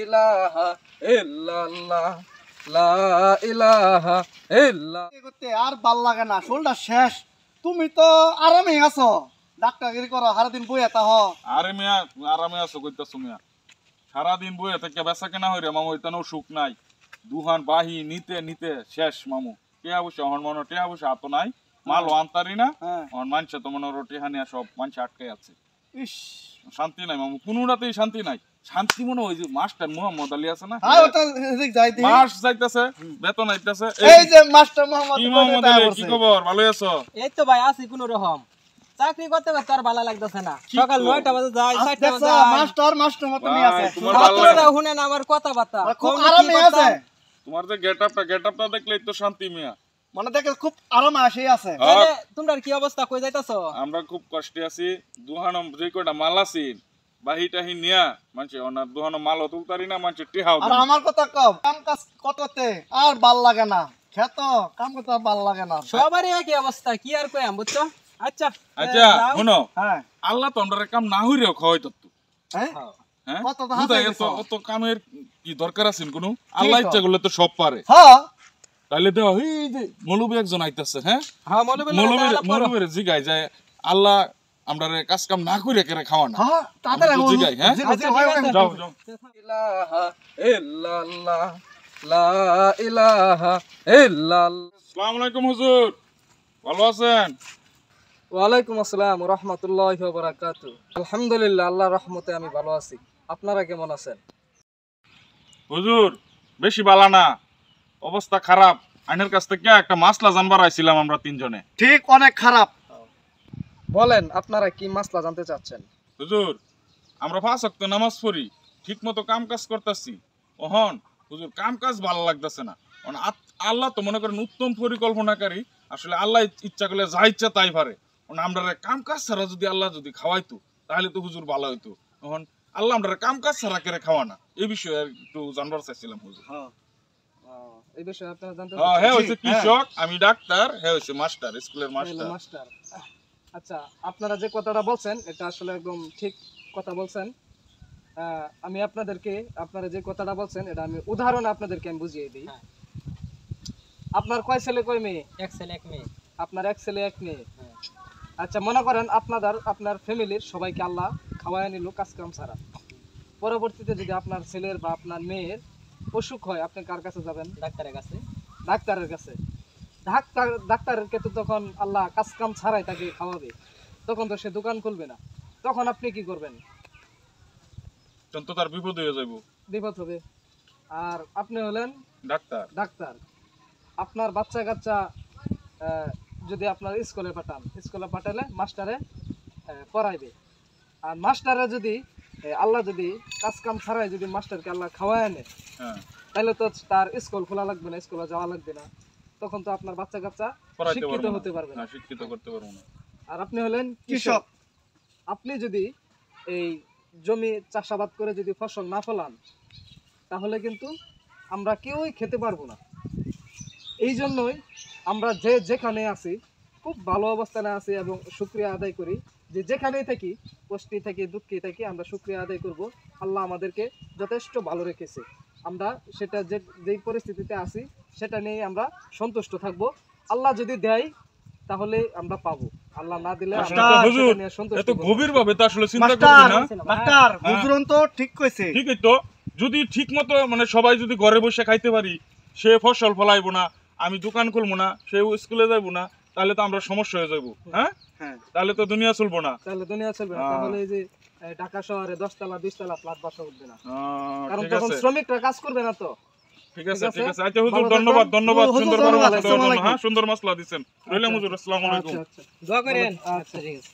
ইলাহা ইল্লাল্লাহ লা ইলাহা ইল্লাল্লাহ। আর ভাল লাগে না, শোলটা শেষ। তুমি তো আরামে আছো, ডাক্তারগিরি করো, সারাদিন বইয়া তা হ। আরে মিয়া আরামে আছো কইতাছো মিয়া, সারাদিন বইয়া থেকে বেচা কেনা হইরে মামু এতানো সুখ নাই। দুহান বাহি নিতে নিতে শেষ মামু। টিয়া বসে হন মনে টিয়া বসে হাত নাই, মালও আনতারি না। হন মানছে তো মনে রুটি হানিয়া সব মানুষ আটকে আছে। ইস, শান্তি নাই মামু, কোনো রাতেই শান্তি নাই। শান্তি মনে ওই যে মাস্টার মোহাম্মদ আলী আছে না, হ্যাঁ ওটা এদিক যাই দি। মাস যাইতাছে, বেতন আইতাছে। এই যে মাস্টার মোহাম্মদ কি মোহাম্মদ আলী, কি খবর? ভালো আছো? এই তো ভাই আছি কোন রকম। চাকরি করতে করতে আর ভালো লাগতেছে না। সকাল 9টা বাজে যাই, 4টা বাজে যাই। মাস্টার মতনই আছে। তোমার ভালো লাগে? ছাত্ররা শুনেন আমার কথাবার্তা। খুব আরামে আছে। তোমার যে গেটআপটা দেখলেই তো শান্তি মিয়া। মানে দেখে খুব আরামে আসে আছে। তাহলে তোমরা কি অবস্থা, কই যাইতাছো? আমরা খুব কষ্টে আছি। দুহানো যে কয়টা মাল আছে বাহিটাহি নিয়া মানছে ওনার দুহানো মালও তুলতারি না, মানছে টিহাও আর আমার কথা কম, কাম কাজ কততে আর ভাল লাগে না। খেত কাম করতে আর ভাল লাগে না। সবারই একই অবস্থা, কি আর কইম বুঝছো? আচ্ছা শুনো, হ্যাঁ আল্লাহ তো আমরা কাম না হইরেও খাওয়াই তো। হ্যাঁ হ্যাঁ কত তো বুঝাই হাতে গেছো, অত কামের কি দরকার আছে কোনো? আল্লাহ ইচ্ছা করলে তো সব পারে। হ্যাঁ তাইলে দেও এই যে মৌলবী একজন আইতাছে। হ্যাঁ হ্যাঁ মৌলবীর জিগাই যায় আল্লাহ আমরা কাজ কাম না কইরে কেরে খাওয়া না। হ্যাঁ তাদের জিগাই। হ্যাঁ যাও যাও। ইলাহা ইল্লাল্লাহ লা ইলাহা ইল্লাল্লাহ। আসসালামু আলাইকুম হুজুর, ভালো আছেন? ওয়ালাইকুম আসসালাম ওয়া রাহমাতুল্লাহি ওয়া বারাকাতুহু। আলহামদুলিল্লাহ, আল্লাহর রহমতে আমি ভালো আছি। আপনারা কেমন আছেন? হুজুর বেশি বালা না, অবস্থা খারাপ। আইনের কাছ থেকে একটা মাসলা জানবার আইছিলাম আমরা তিনজনে। ঠিক অনেক খারাপ। বলেন আপনারা কি মাসলা জানতে চাচ্ছেন? হুজুর আমরা 5 ওয়াক্ত নামাজ পড়ি, ঠিক মতো কাম কাজ করতেছি। ওহন হুজুর কাম কাজ ভালো লাগতেছে না। আল্লাহ তো মনে করেন উত্তম পরিকল্পনাকারী। আসলে আল্লাহ ইচ্ছা করলে যা ইচ্ছা তাই পারে। আমরা কাম কাজ ছাড়া যদি আল্লাহ যদি খাওয়াইতো তাহলে তো হুজুর ভালো হইতো। তখন আল্লাহ আমরা কাম কাজ ছাড়া করে খাওয়া না, এই বিষয়ে একটু জানবার চাইছিলাম হুজুর। এই বিষয়ে আপনারা জানতে হ্যাঁ, হ্যাঁ হইছে কৃষক, আমি ডাক্তার, হ্যাঁ হইছে মাস্টার, স্কুলের মাস্টার। মাস্টার। আচ্ছা, আপনারা যে কথাটা বলছেন এটা আসলে একদম ঠিক কথা বলছেন। আমি আপনাদেরকে, আপনারা যে কথাটা বলছেন এটা আমি উদাহরণ আপনাদেরকে আমি বুঝিয়ে দিই। আপনার কয় ছেলে কয় মেয়ে? এক ছেলে এক মেয়ে। আপনার এক ছেলে এক মেয়ে। আচ্ছা, মনে করেন আপনার ফ্যামিলির সবাইকে আল্লাহ খাওয়ায় নিল কাজ কাম ছাড়া। পরবর্তীতে যদি আপনার ছেলের বা আপনার মেয়ের অসুখ হয়, আপনি কার কাছে যাবেন? ডাক্তারের কাছে। ডাক্তারের কাছে। ডাক্তারকে তো তখন আল্লাহ কাজ কাম ছাড়াই তাকে খাওয়াবে, তখন তো সে দোকান খুলবে না। তখন আপনি কি করবেন? তো তার বিপদ হয়ে যাইব, বিপদ হবে। আর আপনি হলেন ডাক্তার। আপনার বাচ্চা কাচ্চা যদি আপনার স্কুলে পাঠালে মাস্টারে পড়াইবে। আর মাস্টারে যদি আল্লাহ যদি কাজ কাম ছাড়াই যদি মাস্টারকে আল্লাহ খাওয়ায় আনে, তাহলে তো তার স্কুল খোলা লাগবে না, স্কুলে যাওয়া লাগবে না। তখন তো আপনার বাচ্চা কাচ্চা শিক্ষিত হতে পারবে না, শিক্ষিত করতে পারবো না। আর আপনি হলেন কৃষক। আপনি যদি এই জমি চাষাবাদ করে যদি ফসল না ফলান, তাহলে কিন্তু আমরা কেউই খেতে পারবো না। এই জন্যই আমরা যেখানে আছি খুব ভালো অবস্থানে আছি এবং শুকরিয়া আদায় করি যে যেখানেই থাকি, কষ্টে থাকি দুঃখে থাকি, আমরা শুকরিয়া আদায় করব। আল্লাহ আমাদেরকে যথেষ্ট ভালো রেখেছে। আমরা সেটা যেই পরিস্থিতিতে আছি সেটা নিয়ে আমরা সন্তুষ্ট থাকব। আল্লাহ যদি দেয় তাহলে আমরা পাবো, আল্লাহ না দিলে এত গভীর ভাবে তো আসলে চিন্তা করবি না মাস্টার। হুজুরন তো ঠিক কইছে। ঠিকই তো, যদি ঠিক মতো মানে সবাই যদি ঘরে বসে খাইতে পারি, সে ফসল ফলাইবো না, আমি দোকান খুলবো না, সে স্কুলে যাইবো না, তাহলে তো আমরা সমস্যা হয়ে যাবো। হ্যাঁ, তাহলে তো দুনিয়া চলবো না। তাহলে এই যে ঢাকা শহরে 10 তলা 20 তলা ফ্ল্যাট বাসা উঠবে না, কারণ তখন শ্রমিকরা কাজ করবে না। তো ঠিক আছে। আচ্ছা হুজুর, ধন্যবাদ। সুন্দর মাসলা দিচ্ছেন। রইলাম হুজুর, আসসালামু আলাইকুম। দোয়া করেন। আচ্ছা ঠিক আছে।